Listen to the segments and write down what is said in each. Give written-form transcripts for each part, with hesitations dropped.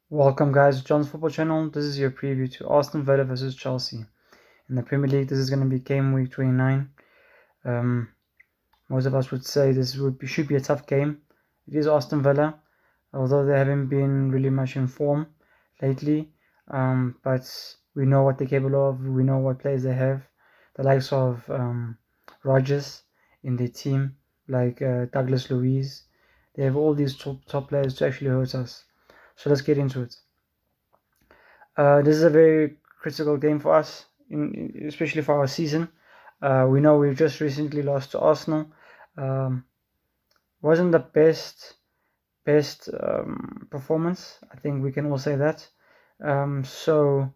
Welcome guys to John's Football Channel. This is your preview to Aston Villa versus Chelsea. In the Premier League, this is going to be game week 29. Most of us would say should be a tough game. It is Aston Villa, although they haven't been really much in form lately. But we know what they're capable of. We know what players they have. The likes of Rodgers in their team, like Douglas Luiz. They have all these top players to actually hurt us. So let's get into it. This is a very critical game for us, especially for our season. We know we've just recently lost to Arsenal. Wasn't the best performance. I think we can all say that. So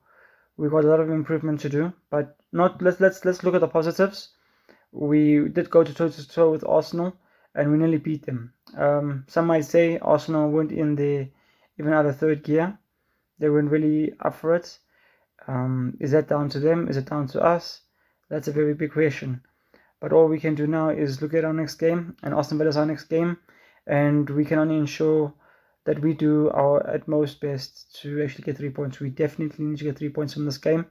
we've got a lot of improvement to do, but not. Let's look at the positives. We did go toe to toe with Arsenal, and we nearly beat them. Some might say Arsenal went in the even out of third gear. They weren't really up for it. Is that down to them? Is it down to us? That's a very big question. But all we can do now is look at our next game, and Aston Villa is our next game, and we can only ensure that we do our utmost best to actually get 3 points. We definitely need to get 3 points from this game.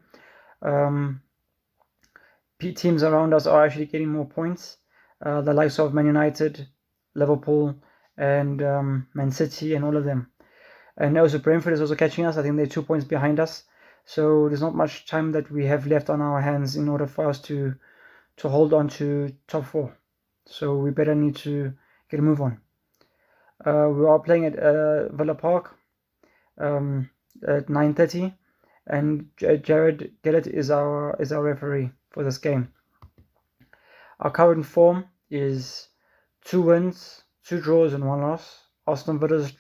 Teams around us are actually getting more points. The likes of Man United, Liverpool, and Man City, and all of them. And also Brentford is also catching us. I think they're 2 points behind us. So there's not much time that we have left on our hands in order for us to hold on to top 4. So we better need to get a move on. We are playing at Villa Park at 9:30, and Jared Gillett is our referee for this game. Our current form is 2 wins, 2 draws, and 1 loss. Aston Villa's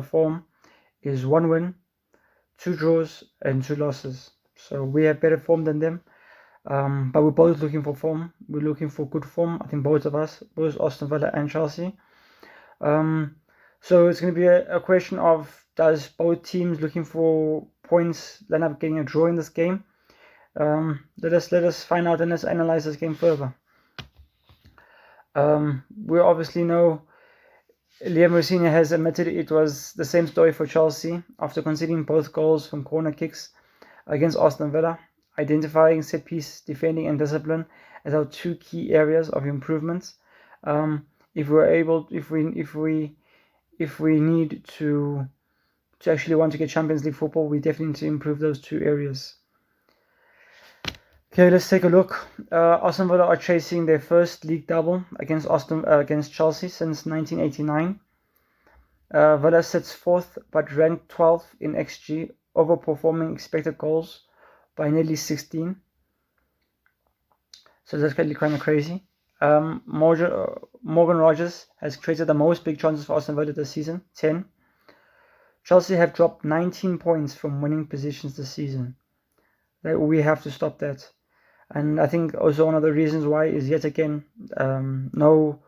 form is 1 win, 2 draws, and 2 losses. So we have better form than them. But we're both looking for form. We're looking for good form. I think both of us, both Aston Villa and Chelsea. So it's going to be a question of, does both teams looking for points end up getting a draw in this game? Let us find out and let's analyze this game further. We obviously know Liam Rossini has admitted it was the same story for Chelsea after conceding both goals from corner kicks against Aston Villa, identifying set piece defending and discipline as our 2 key areas of improvements. If we need to actually want to get Champions League football, we definitely need to improve those 2 areas. Okay, let's take a look. Aston Villa are chasing their first league double against Chelsea since 1989. Villa sits 4th but ranked 12th in XG, overperforming expected goals by nearly 16. So that's really kind of crazy. Morgan Rodgers has created the most big chances for Aston Villa this season, 10. Chelsea have dropped 19 points from winning positions this season. We have to stop that. And I think also one of the reasons why is yet again no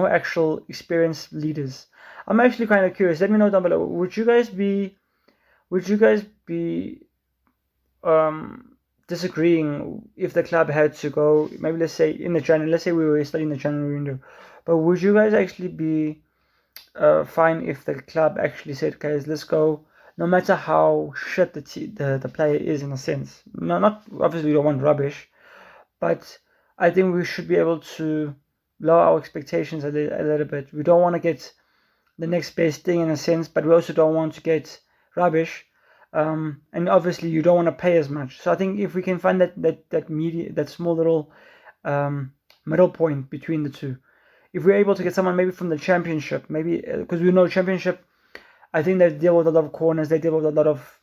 actual experienced leaders. I'm actually kind of curious. Let me know down below. Would you guys be disagreeing if the club had to go? Maybe let's say in the January. Let's say we were studying the January window, but would you guys actually be fine if the club actually said, guys, let's go? No matter how shit the player is in a sense. No, not obviously we don't want rubbish. But I think we should be able to lower our expectations a little bit. We don't want to get the next best thing in a sense, but we also don't want to get rubbish. And obviously you don't want to pay as much. So I think if we can find that small little middle point between the two, if we're able to get someone maybe from the Championship, maybe because we know Championship, I think they deal with a lot of corners, they deal with a lot of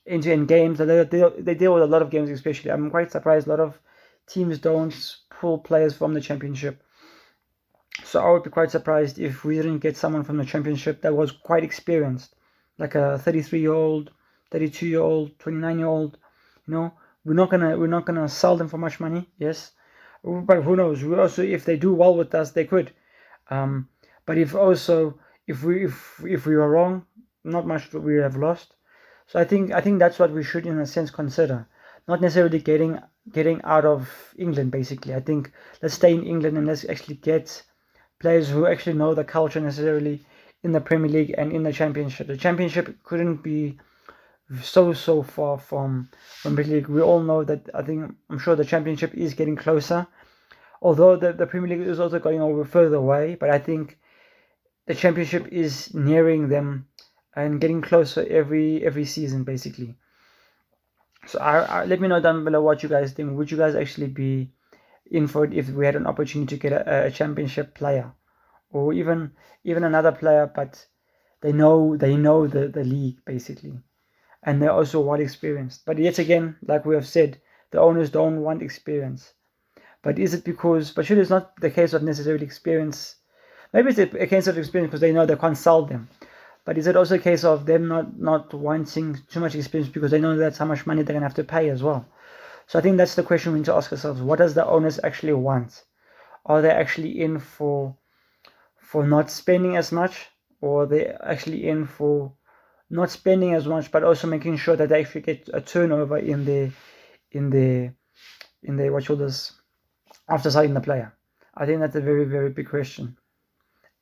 end-to-end games, they deal with a lot of games especially. I'm quite surprised a lot of teams don't pull players from the Championship. So I would be quite surprised if we didn't get someone from the Championship that was quite experienced, like a 33-year-old, 32-year-old, 29-year-old. You know, we're not gonna sell them for much money, yes, but who knows? We also, if they do well with us, they could. But if we were wrong, not much we have lost. So I think that's what we should, in a sense, consider. Not necessarily getting out of England, basically. I think let's stay in England and let's actually get players who actually know the culture necessarily in the Premier League and in the Championship. The Championship couldn't be so far from Premier League. We all know that. I'm sure the Championship is getting closer, although the Premier League is also going over further away. But I think the Championship is nearing them and getting closer every season, basically. So let me know down below what you guys think. Would you guys actually be in for it if we had an opportunity to get a Championship player, or even another player, but they know the league, basically, and they're also well experienced? But yet again, like we have said, the owners don't want experience. But is it because? But surely it's not the case of necessarily experience. Maybe it's a case of experience because they know they can't sell them. But is it also a case of them not wanting too much experience because they know that's how much money they're gonna have to pay as well? So I think that's the question we need to ask ourselves. What does the owners actually want? Are they actually in for not spending as much, or are they actually in for not spending as much but also making sure that they actually get a turnover in the what you call this, after selling the player? I think that's a very, very big question.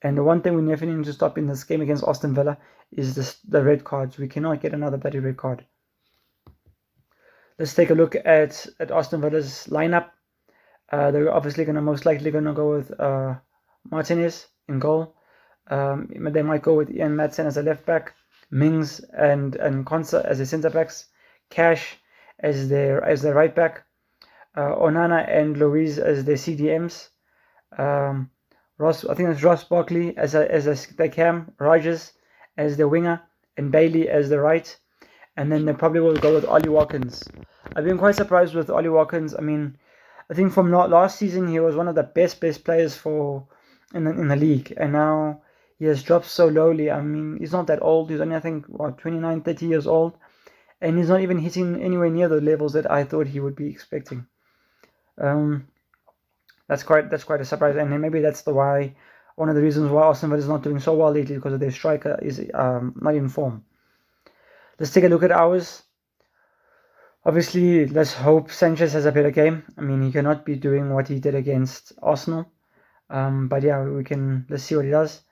And the one thing we definitely need to stop in this game against Aston Villa is the red cards. We cannot get another bloody red card. Let's take a look at Aston Villa's lineup. They're obviously most likely going to go with Martinez in goal. They might go with Ian Madsen as a left back, Mings and Konsa as the centre backs, Cash as their right back, Onana and Louise as their CDMs. I think it's Ross Barkley as the cam, Rogers as the winger, and Bailey as the right. And then they probably will go with Ollie Watkins. I've been quite surprised with Ollie Watkins. I mean, I think from last season he was one of the best players in the league, and now he has dropped so lowly. I mean, he's not that old. He's only, I think, 29, 30 years old, and he's not even hitting anywhere near the levels that I thought he would be expecting. That's quite a surprise, and maybe that's one of the reasons why Aston Villa is not doing so well lately, because of their striker is not in form. Let's take a look at ours. Obviously, let's hope Sanchez has a better game. I mean, he cannot be doing what he did against Arsenal. But yeah, let's see what he does.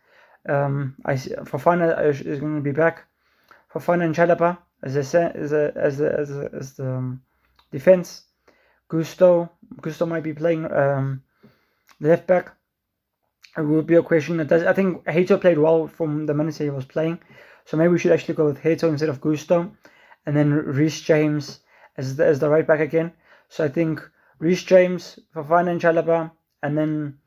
Fofana is going to be back. Fofana and Chalapa as the defense. Gusto might be playing left back. It will be a question that I think Hato played well from the minutes he was playing, so maybe we should actually go with Hato instead of Gusto, and then Reece James as the right back again. So I think Reece James, Fofana and Chalaba, and then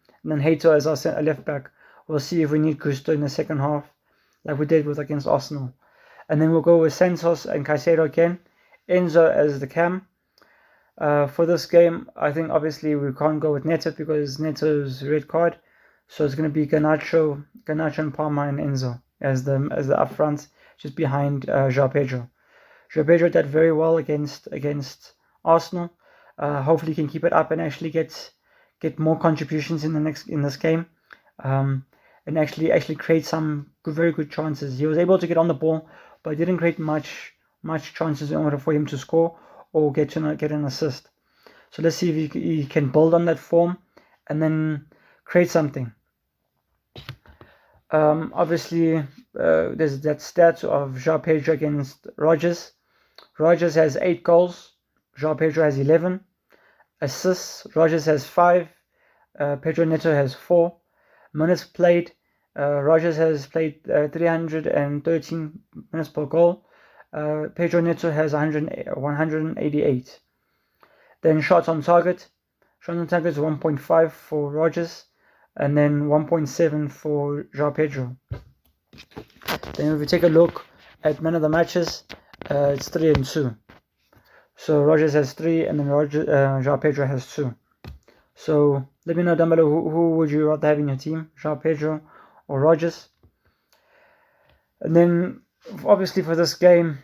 Hato as our left back. We'll see if we need Gusto in the second half, like we did against Arsenal. And then we'll go with Santos and Caicedo again. Enzo as the cam. For this game, I think obviously we can't go with Neto because Neto's red card. So it's going to be Garnacho and Palma and Enzo as the up front, just behind João Pedro. João Pedro did very well against Arsenal. Hopefully he can keep it up and actually get more contributions in this game, and actually create some very good chances. He was able to get on the ball, but didn't create much chances in order for him to score or get an assist. So let's see if he can build on that form and then create something. Obviously, there's that stat of João Pedro against Rogers. Rogers has 8 goals. João Pedro has 11 assists. Rogers has 5. Pedro Neto has 4 minutes played. Rogers has played 313 minutes per goal. Pedro Neto has 188. Then shots on target. Shots on target is 1.5 for Rogers, and then 1.7 for João Pedro. Then if we take a look at man of the matches, it's 3 and 2. So Rogers has 3, and then João Pedro has 2. So let me know down below who would you rather have in your team, João Pedro or Rogers. And then obviously for this game,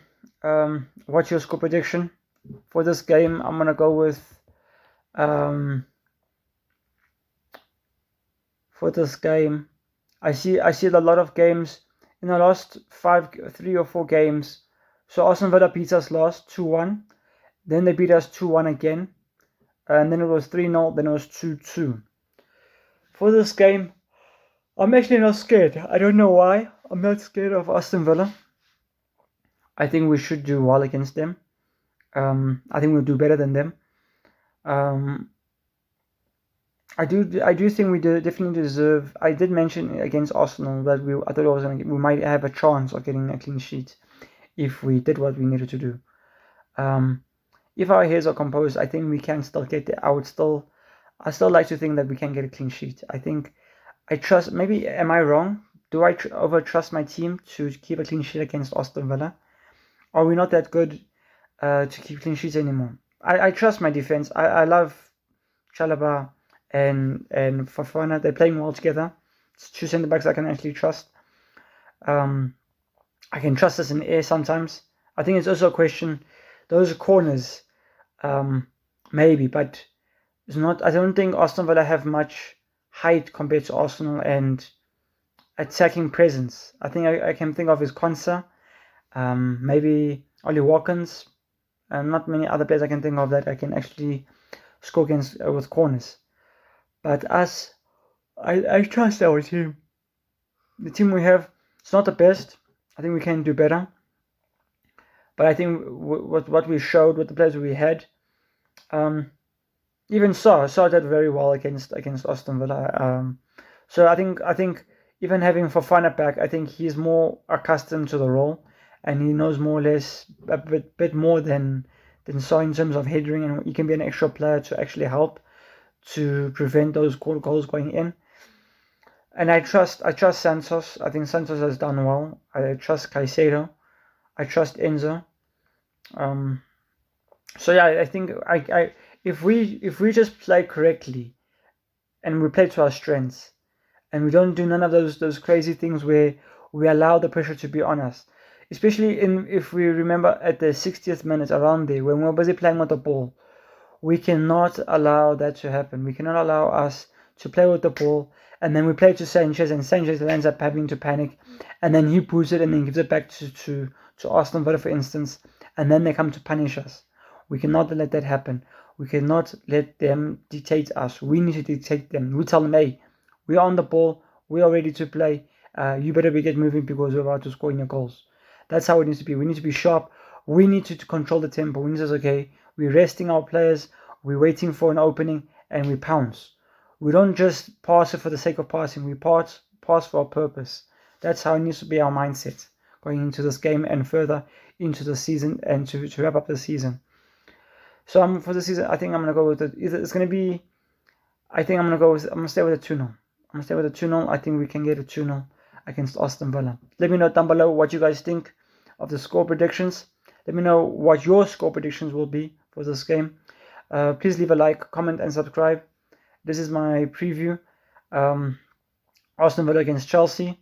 what's your score prediction? For this game, I'm gonna go with for this game, I see a lot of games in the last 3 or 4 games. So Aston Villa beat us last 2-1, then they beat us 2-1 again, and then it was 3-0, then it was 2-2. For this game, I'm actually not scared. I don't know why. I'm not scared of Aston Villa. I think we should do well against them. I think we'll do better than them. Um, I do think we definitely deserve. I did mention against Arsenal that I thought we might have a chance of getting a clean sheet if we did what we needed to do. Um, if our heads are composed, I think we can still get it. I still like to think that we can get a clean sheet. I think I trust. Maybe am I wrong? Do I over trust my team to keep a clean sheet against Aston Villa? Are we not that good to keep clean sheets anymore? I trust my defense. I love Chalaba and Fofana. They're playing well together. It's two centre backs I can actually trust. I can trust us in the air sometimes. I think it's also a question. Those corners, maybe, but it's not. I don't think Aston Villa have much height compared to Arsenal and attacking presence. I think I can think of is Konsa, maybe Ollie Watkins, and not many other players I can think of that I can actually score against with corners. But I trust our team. The team we have, it's not the best. I think we can do better. But I think what we showed with the players we had, even saw that very well against Aston Villa. So I think even having Fofana back, I think he's more accustomed to the role, and he knows more or less a bit more than Saw in terms of headering, and he can be an extra player to actually help to prevent those goals going in. And I trust Santos. I think Santos has done well. I trust Caicedo. I trust Enzo. So yeah, I think if we just play correctly and we play to our strengths and we don't do none of those crazy things where we allow the pressure to be on us, especially if we remember at the 60th minute around there when we're busy playing with the ball, we cannot allow that to happen. We cannot allow us to play with the ball and then we play to Sanchez and Sanchez ends up having to panic and then he puts it and then gives it back to Aston Villa, for instance, and then they come to punish us. We cannot let that happen. We cannot let them dictate us. We need to dictate them. We tell them, hey, we are on the ball. We are ready to play. You better get moving because we're about to score in your goals. That's how it needs to be. We need to be sharp. We need to control the tempo. We need to say, okay, we're resting our players. We're waiting for an opening and we pounce. We don't just pass it for the sake of passing. We pass for a purpose. That's how it needs to be our mindset going into this game and further into the season and to wrap up the season. So for the season, I think I'm gonna go with it. It's gonna be. I think I'm gonna stay with a 2-0. I'm gonna stay with a 2-0. I think we can get a 2-0 against Aston Villa. Let me know down below what you guys think of the score predictions. Let me know what your score predictions will be for this game. Please leave a like, comment, and subscribe. This is my preview. Aston Villa against Chelsea.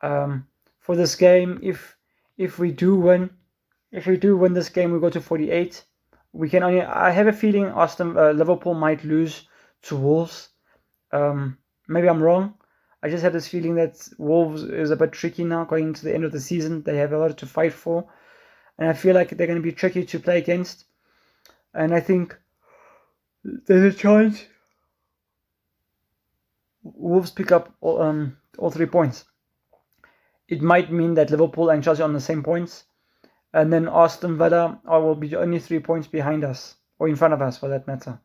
For this game, if we do win this game, we go to 48. We can only. I have a feeling Liverpool might lose to Wolves. Maybe I'm wrong. I just have this feeling that Wolves is a bit tricky now going into the end of the season. They have a lot to fight for, and I feel like they're going to be tricky to play against. And I think there's a chance Wolves pick up all 3 points. It might mean that Liverpool and Chelsea are on the same points, and then Aston Villa will be only 3 points behind us, or in front of us for that matter.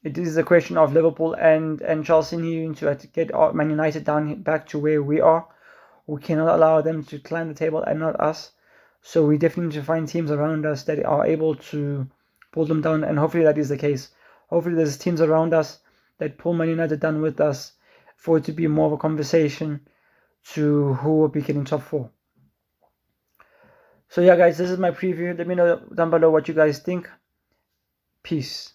It is a question of Liverpool and Chelsea needing to get Man United down back to where we are. We cannot allow them to climb the table and not us. So we definitely need to find teams around us that are able to pull them down, and hopefully that is the case. Hopefully there's teams around us that pull Man United down with us for it to be more of a conversation to who will be getting top 4. So yeah guys, this is my preview. Let me know down below what you guys think. Peace.